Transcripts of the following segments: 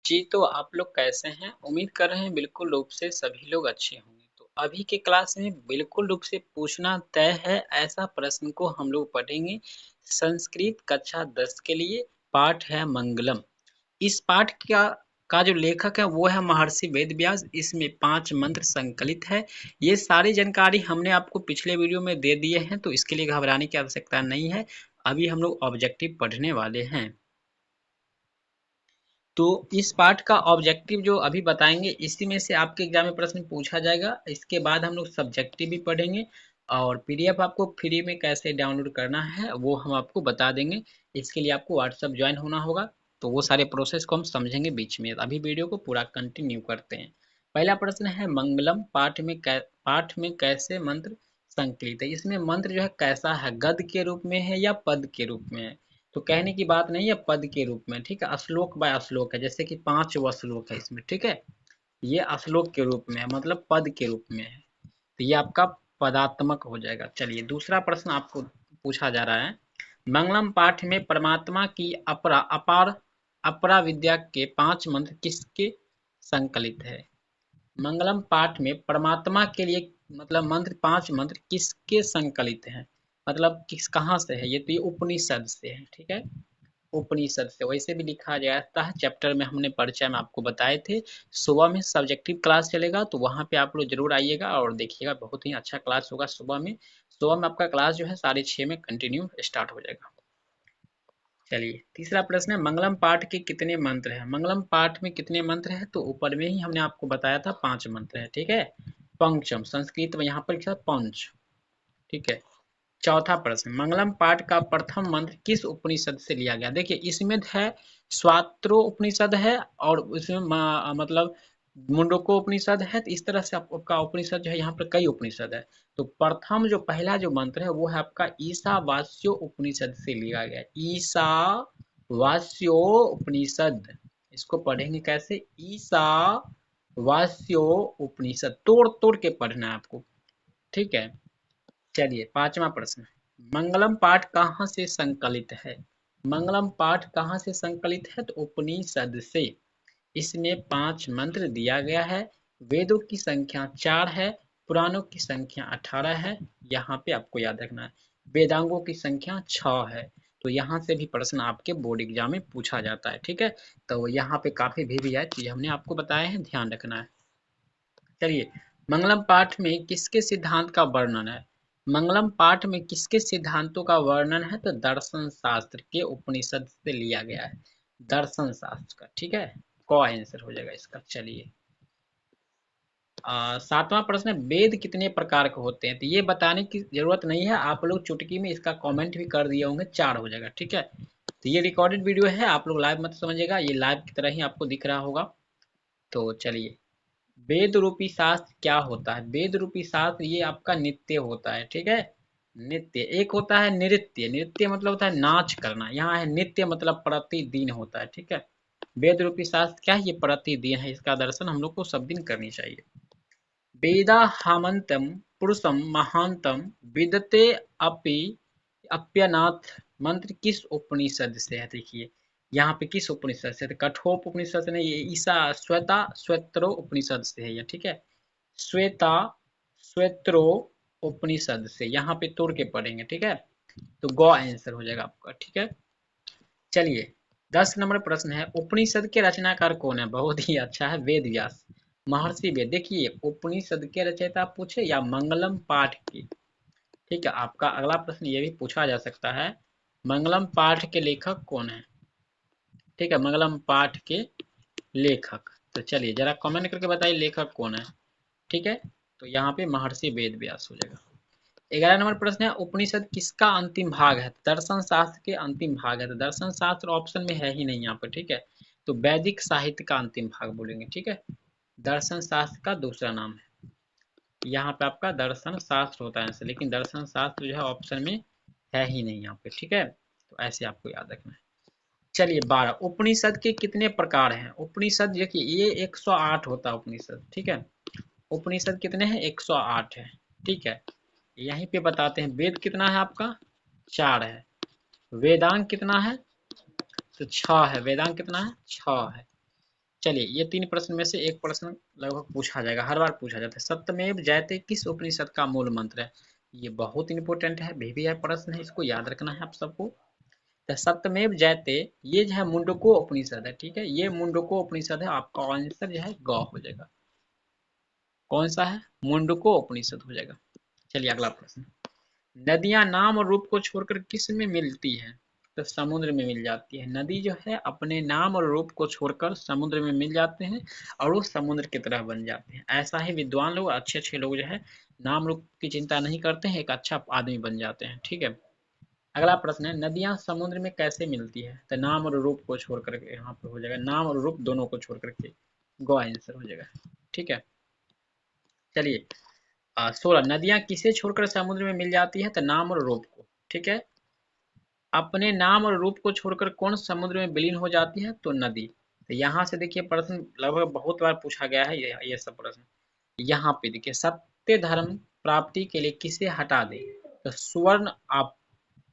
जी, तो आप लोग कैसे हैं? उम्मीद कर रहे हैं बिल्कुल रूप से सभी लोग अच्छे होंगे। तो अभी के क्लास में बिल्कुल रूप से पूछना तय है ऐसा प्रश्न को हम लोग पढ़ेंगे। संस्कृत कक्षा 10 के लिए पाठ है मंगलम। इस पाठ का जो लेखक है वो है महर्षि वेदव्यास। इसमें 5 मंत्र संकलित है। ये सारी जानकारी हमने आपको पिछले वीडियो में दे दिए हैं, तो इसके लिए घबराने की आवश्यकता नहीं है। अभी हम लोग ऑब्जेक्टिव पढ़ने वाले हैं। तो इस पाठ का ऑब्जेक्टिव जो अभी बताएंगे इसी में से आपके एग्जाम में प्रश्न पूछा जाएगा। इसके बाद हम लोग सब्जेक्टिव भी पढ़ेंगे और पीडीएफ आपको फ्री में कैसे डाउनलोड करना है वो हम आपको बता देंगे। इसके लिए आपको व्हाट्सएप ज्वाइन होना होगा। तो वो सारे प्रोसेस को हम समझेंगे बीच में। अभी वीडियो को पूरा कंटिन्यू करते हैं। पहला प्रश्न है मंगलम पाठ में कैसे मंत्र संकलित है। इसमें मंत्र जो है कैसा है, गद्य के रूप में है या पद के रूप में है। तो कहने की बात नहीं है, पद के रूप में, ठीक है। श्लोक बाय श्लोक है, जैसे कि 5 श्लोक है इसमें, ठीक है। ये श्लोक के रूप में है, मतलब पद के रूप में है। तो ये आपका पदात्मक हो जाएगा। चलिए दूसरा प्रश्न आपको पूछा जा रहा है। मंगलम पाठ में परमात्मा की अपरा विद्या के 5 मंत्र किसके संकलित है। मंगलम पाठ में परमात्मा के लिए मतलब मंत्र 5 मंत्र किसके संकलित हैं, मतलब किस कहाँ से है। ये तो ये उपनिषद से है, ठीक है। उपनिषद से वैसे भी लिखा जाता है। चैप्टर में हमने परिचय में आपको बताए थे। सुबह में सब्जेक्टिव क्लास चलेगा, तो वहाँ पे आप लोग जरूर आइएगा और देखिएगा। बहुत ही अच्छा क्लास होगा सुबह में। सुबह में आपका क्लास जो है 6:30 में कंटिन्यू स्टार्ट हो जाएगा। चलिए तीसरा प्रश्न है मंगलम पाठ के कितने मंत्र हैं। मंगलम पाठ में कितने मंत्र हैं, तो ऊपर में ही हमने आपको बताया था 5 मंत्र है, ठीक है। पंचम संस्कृत में यहाँ पर लिखा पंच, ठीक है। चौथा प्रश्न मंगलम पाठ का प्रथम मंत्र किस उपनिषद से लिया गया। देखिए इसमें है स्वात्रो उपनिषद है और इसमें मतलब मुंडको उपनिषद है। तो इस तरह से आपका उपनिषद जो है यहाँ पर कई उपनिषद है। तो प्रथम जो पहला जो मंत्र है वो है आपका ईशावास्यो उपनिषद से लिया गया। ईशावास्यो उपनिषद, इसको पढ़ेंगे कैसे, ईशावास्यो उपनिषद। तोड़ तोड़ के पढ़ना है आपको, ठीक है। चलिए पांचवा प्रश्न मंगलम पाठ कहाँ से संकलित है। मंगलम पाठ कहाँ से संकलित है, तो उपनिषद से। इसमें 5 मंत्र दिया गया है। वेदों की संख्या 4 है, पुराणों की संख्या 18 है। यहाँ पे आपको याद रखना है वेदांगों की संख्या 6 है। तो यहाँ से भी प्रश्न आपके बोर्ड एग्जाम में पूछा जाता है, ठीक है। तो यहाँ पे काफी भी है चीज हमने आपको बताए हैं, ध्यान रखना है। चलिए मंगलम पाठ में किसके सिद्धांत का वर्णन है। मंगलम पाठ में किसके सिद्धांतों का वर्णन है, तो दर्शन शास्त्र के उपनिषद से लिया गया है। दर्शन शास्त्र का, ठीक है। क आंसर हो जाएगा इसका। चलिए सातवां प्रश्न है वेद कितने प्रकार के होते हैं। तो ये बताने की जरूरत नहीं है, आप लोग चुटकी में इसका कमेंट भी कर दिए होंगे, 4 हो जाएगा, ठीक है। तो ये रिकॉर्डेड वीडियो है, आप लोग लाइव मत समझिएगा, ये लाइव की तरह ही आपको दिख रहा होगा। तो चलिए वेद रूपी शास्त्र क्या होता है। वेद रूपी शास्त्र ये आपका नित्य होता है, ठीक है। नित्य एक होता है नृत्य। नृत्य मतलब होता है नाच करना, यहाँ है नित्य मतलब प्रतिदिन होता है, ठीक है। वेद रूपी शास्त्र क्या है, ये प्रतिदिन है। इसका दर्शन हम लोग को सब दिन करनी चाहिए। वेदा हामंतम पुरुषम महांतम विदते अपि अप्यनाथ मंत्र किस उपनिषद से है। देखिए यहाँ पे किस उपनिषद से, तो कठोप उपनिषद से नहीं, ये ईसा श्वेता श्वेत्रो उपनिषद से है ये, ठीक है। श्वेता श्वेत्रो उपनिषद से, यहाँ पे तोड़ के पढ़ेंगे, ठीक है। तो गौ आंसर हो जाएगा आपका, ठीक है। चलिए 10 नंबर प्रश्न है उपनिषद के रचनाकार कौन है। बहुत ही अच्छा है, वेद व्यास, महर्षि वेद। देखिए उपनिषद के रचयिता पूछे या मंगलम पाठ की, ठीक है। आपका अगला प्रश्न ये भी पूछा जा सकता है मंगलम पाठ के लेखक कौन है, ठीक है। मंगलम पाठ के लेखक, तो चलिए जरा कमेंट करके बताइए लेखक कौन है, ठीक है। तो यहाँ पे महर्षि वेद व्यास हो जाएगा। 11 नंबर प्रश्न है उपनिषद किसका अंतिम भाग है। दर्शन शास्त्र के अंतिम भाग है। तो दर्शन शास्त्र ऑप्शन में है ही नहीं यहाँ पर, ठीक है। तो वैदिक साहित्य का अंतिम भाग बोलेंगे, ठीक है। दर्शन शास्त्र का दूसरा नाम है। यहाँ पे आपका दर्शन शास्त्र होता है, लेकिन दर्शन शास्त्र जो है ऑप्शन में है ही नहीं यहाँ पे, ठीक है। तो ऐसे आपको याद रखना है। चलिए 12 उपनिषद के कितने प्रकार हैं। उपनिषद देखिए ये 108 होता है उपनिषद, ठीक है। उपनिषद कितने हैं, 108 है, ठीक है। यहीं पे बताते हैं वेद कितना है आपका, 4 है। वेदांग कितना है, तो 6 है। वेदांग कितना है, 6 है। चलिए ये 3 प्रश्न में से एक प्रश्न लगभग पूछा जाएगा, हर बार पूछा जाता है। सत्यमेव जयते किस उपनिषद का मूल मंत्र है? ये बहुत इंपॉर्टेंट है, भी प्रश्न है, इसको याद रखना है आप सबको। तो सत्यमेव जयते ये जो है मुंडको उपनिषद है, ठीक है, ये मुंडको उपनिषद है। आपका आंसर जो है ग हो जाएगा। कौन सा है? मुंडको उपनिषद हो जाएगा। चलिए अगला प्रश्न। नदियां नाम और रूप को छोड़कर किस में मिलती है? तो समुद्र में मिल जाती है। नदी जो है अपने नाम और रूप को छोड़कर समुद्र में मिल जाते हैं और वो समुद्र की तरह बन जाते हैं। ऐसा ही विद्वान लोग, अच्छे अच्छे लोग जो है नाम रूप की चिंता नहीं करते हैं, एक अच्छा आदमी बन जाते हैं। ठीक है, अगला प्रश्न है नदियां समुद्र में कैसे मिलती है? तो नाम और रूप को छोड़ करके यहाँ पे हो जाएगा, नाम और रूप दोनों को छोड़ करके गो आंसर हो जाएगा। ठीक है, चलिए 16 नदियां किसे छोड़कर समुद्र में मिल जाती है? तो नाम और रूप को। ठीक है, अपने नाम और रूप को छोड़कर कौन समुद्र में विलीन हो जाती है? तो नदी। तो यहाँ से देखिए प्रश्न लगभग बहुत बार पूछा गया है ये सब प्रश्न। यहाँ पे देखिए सत्य धर्म प्राप्ति के लिए किसे हटा दे? तो स्वर्ण आप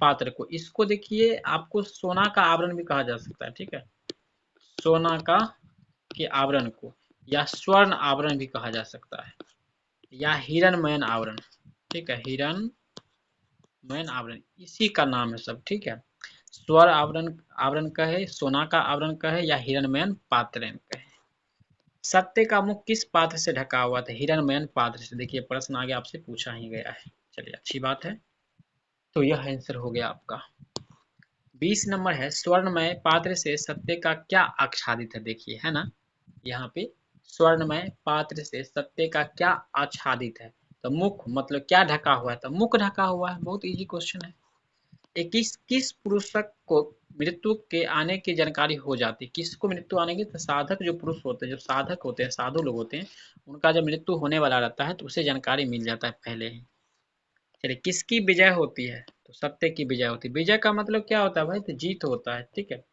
पात्र को। इसको देखिए आपको सोना का आवरण भी कहा जा सकता है। ठीक है, सोना का के आवरण को या स्वर्ण आवरण भी कहा जा सकता है या हिरणमयन आवरण। ठीक है, हिरणमयन आवरण इसी का नाम है सब। ठीक है, स्वर्ण आवरण आवरण कहे, सोना का आवरण कहे या हिरणमयन पात्र कहे। सत्य का मुख किस पात्र से ढका हुआ था? हिरणमयन पात्र से। देखिए प्रश्न आगे आपसे पूछा ही गया है। चलिए अच्छी बात है, तो यह आंसर हो गया आपका। 20 नंबर है स्वर्णमय पात्र से सत्य का क्या आच्छादित है? देखिए है ना, यहाँ पे स्वर्णमय पात्र से सत्य का क्या आच्छादित है? तो मुख मतलब क्या ढका हुआ है? तो मुख ढका हुआ है। बहुत इजी क्वेश्चन है। 21 किस पुरुषक को मृत्यु के आने की जानकारी हो जाती है? किसको मृत्यु आने की? तो साधक जो पुरुष होते हैं, जो साधक होते हैं, साधु लोग होते हैं, उनका जब मृत्यु होने वाला रहता है तो उसे जानकारी मिल जाता है पहले ही। चलिए किसकी विजय होती है? तो सत्य की विजय होती है। विजय का मतलब क्या होता है भाई? तो जीत होता है। ठीक है,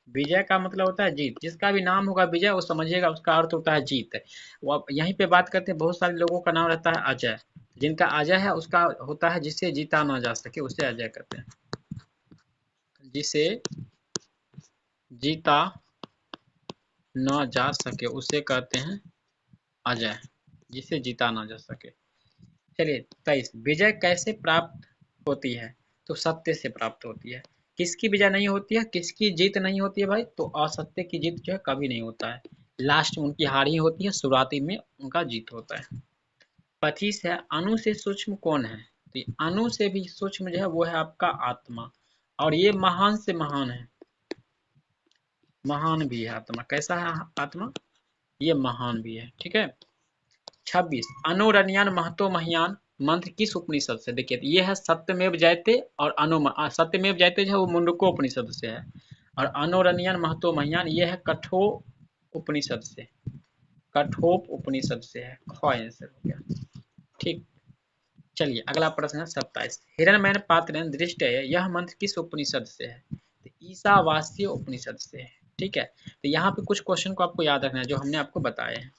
विजय का मतलब होता है जीत। जिसका भी नाम होगा विजय वो समझिएगा उसका अर्थ होता है जीत। वो अब यहीं पे बात करते हैं, बहुत सारे लोगों का नाम रहता है अजय। जिनका अजय है उसका होता है जिसे जीता ना जा सके, उसे अजय कहते हैं। जिसे जीता न जा सके उसे कहते हैं अजय, जिसे जीता ना जा सके। चलिए 23 विजय कैसे प्राप्त होती है? तो सत्य से प्राप्त होती है। किसकी विजय नहीं होती है? किसकी जीत नहीं होती है भाई? तो असत्य की जीत जो है कभी नहीं होता है। लास्ट में उनकी हार ही होती है, शुरुआती में उनका जीत होता है। 25 है अणु से सूक्ष्म कौन है? तो अणु से भी सूक्ष्म जो है वो है आपका आत्मा, और ये महान से महान है। महान भी है आत्मा। कैसा है आत्मा? ये महान भी है। ठीक है, 26 अनुरण्यन महतो महियान मंत्र किस उपनिषद से? देखिए ये है सत्यमेव जयते और सत्यमेव जयते जो है वो मुंडको उपनिषद से है, और अनुरण्यन महतो महियान ये है कठो उपनिषद से, कठोप उपनिषद से है। ख आंसर हो गया। ठीक, चलिए अगला प्रश्न है 27 हिरणमय पात्र दृष्ट है यह मंत्र किस उपनिषद से है? तो ईशावास्य उपनिषद से है। ठीक है, तो यहाँ पे कुछ क्वेश्चन को आपको याद रखना है जो हमने आपको बताए हैं।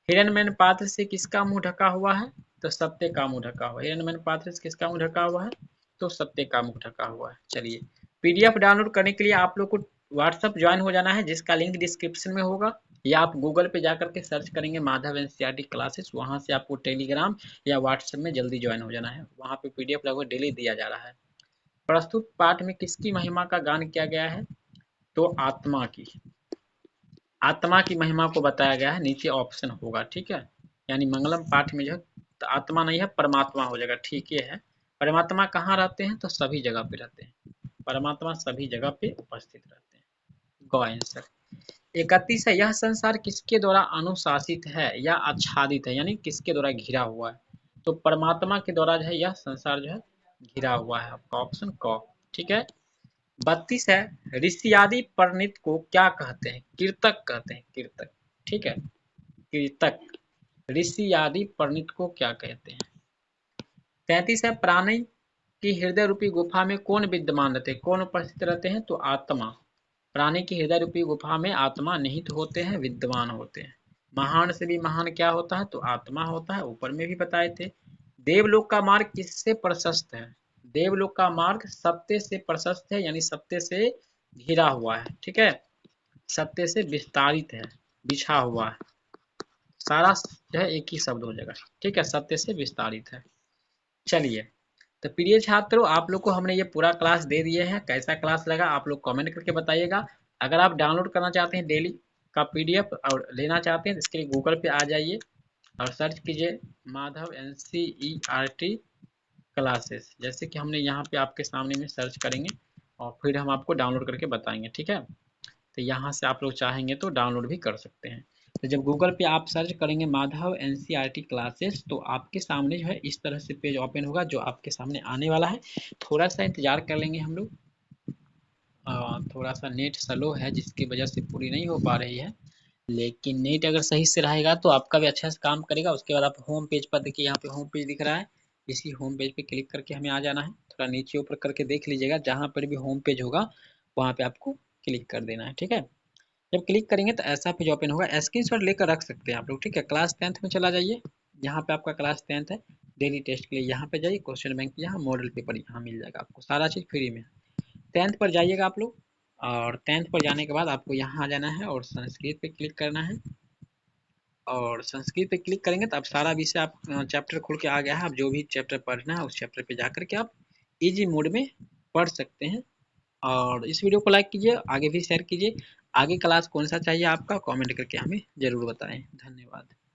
हिरणमय पात्र से किसका मुंह ढका हुआ है? तो सत्य का मुंह ढका हुआ है। हिरणमय पात्र से किसका मुंह ढका हुआ है? तो सत्य का मुंह ढका हुआ है। चलिए पीडीएफ डाउनलोड करने के लिए आप लोग को व्हाट्सएप ज्वाइन हो जाना है, जिसका लिंक डिस्क्रिप्शन में होगा, या आप गूगल पे जाकर के सर्च करेंगे माधव एनसीईआरटी क्लासेस, वहां से आपको टेलीग्राम या व्हाट्सएप में जल्दी ज्वाइन हो जाना है। वहां पे पीडीएफ लगभग डेली दिया जा रहा है। प्रस्तुत पाठ में किसकी महिमा का गान किया गया है? तो आत्मा की। आत्मा की महिमा को बताया गया है, नीचे ऑप्शन होगा। ठीक है, यानी मंगलम पाठ में जो है तो आत्मा नहीं है परमात्मा हो जाएगा। ठीक है, परमात्मा कहाँ रहते हैं? तो सभी जगह पे रहते हैं। परमात्मा सभी जगह पे उपस्थित रहते हैं। गो आंसर। 31 है यह संसार किसके द्वारा अनुशासित है या आच्छादित है, यानी किसके द्वारा घिरा हुआ है? तो परमात्मा के द्वारा जो है यह संसार जो है घिरा हुआ है। आपका ऑप्शन क। ठीक है, 32 है ऋषि आदि परिणीत को क्या कहते हैं? कीर्तक कहते हैं, कीर्तक। ठीक है, कीर्तक। ऋषि आदि परिणीत को क्या कहते हैं? 33 है प्राणी की हृदय रूपी गुफा में कौन विद्यमान रहते हैं? कौन उपस्थित रहते हैं? तो आत्मा। प्राणी की हृदय रूपी गुफा में आत्मा निहित होते हैं, विद्यमान होते हैं। महान से भी महान क्या होता है? तो आत्मा होता है, ऊपर में भी बताए थे। देवलोक का मार्ग किससे प्रशस्त है? देवलोक का मार्ग सत्य से प्रशस्त है, यानी सत्य से घिरा हुआ है। ठीक है, सत्य से विस्तारित है। बिछा हुआ, सारा जो है एक ही शब्द हो जाएगा, ठीक है, सत्य से विस्तारित है। चलिए, तो प्रिय छात्रों, आप लोग को हमने ये पूरा क्लास दे दिए हैं, कैसा क्लास लगा आप लोग कमेंट करके बताइएगा। अगर आप डाउनलोड करना चाहते हैं डेली का पीडीएफ और लेना चाहते हैं तो इसके लिए गूगल पे आ जाइए और सर्च कीजिए माधव NCERT क्लासेस, जैसे कि हमने यहाँ पे आपके सामने में सर्च करेंगे और फिर हम आपको डाउनलोड करके बताएंगे, ठीक है। तो यहाँ से आप लोग चाहेंगे तो डाउनलोड भी कर सकते हैं। तो जब गूगल पे आप सर्च करेंगे माधव NCERT क्लासेस तो आपके सामने जो है इस तरह से पेज ओपन होगा जो आपके सामने आने वाला है। थोड़ा सा इंतजार कर लेंगे हम लोग, थोड़ा सा नेट स्लो है जिसकी वजह से पूरी नहीं हो पा रही है, लेकिन नेट अगर सही से रहेगा तो आपका भी अच्छा से काम करेगा। उसके बाद आप होम पेज पर देखिए, यहाँ पे होम पेज दिख रहा है, इसी होम पेज पे क्लिक करके हमें आ जाना है। थोड़ा नीचे ऊपर करके देख लीजिएगा, जहाँ पर भी होम पेज होगा वहाँ पे आपको क्लिक कर देना है, ठीक है। जब क्लिक करेंगे तो ऐसा पेज ओपन होगा, स्क्रीनशॉट लेकर रख सकते हैं आप लोग, ठीक है। क्लास 10th में चला जाइए, यहाँ पे आपका क्लास 10th है, डेली टेस्ट के लिए यहाँ पे जाइए, क्वेश्चन बैंक यहाँ, मॉडल पेपर यहाँ मिल जाएगा आपको, सारा चीज़ फ्री में। 10th पर जाइएगा आप लोग, और 10th पर जाने के बाद आपको यहाँ आ जाना है और संस्कृत पे क्लिक करना है। और संस्कृत पे क्लिक करेंगे तो अब सारा विषय आप चैप्टर खुल के आ गया है। आप जो भी चैप्टर पढ़ना है उस चैप्टर पे जाकर के आप इजी मोड में पढ़ सकते हैं। और इस वीडियो को लाइक कीजिए, आगे भी शेयर कीजिए। आगे क्लास कौन सा चाहिए आपका कमेंट करके हमें ज़रूर बताएं। धन्यवाद।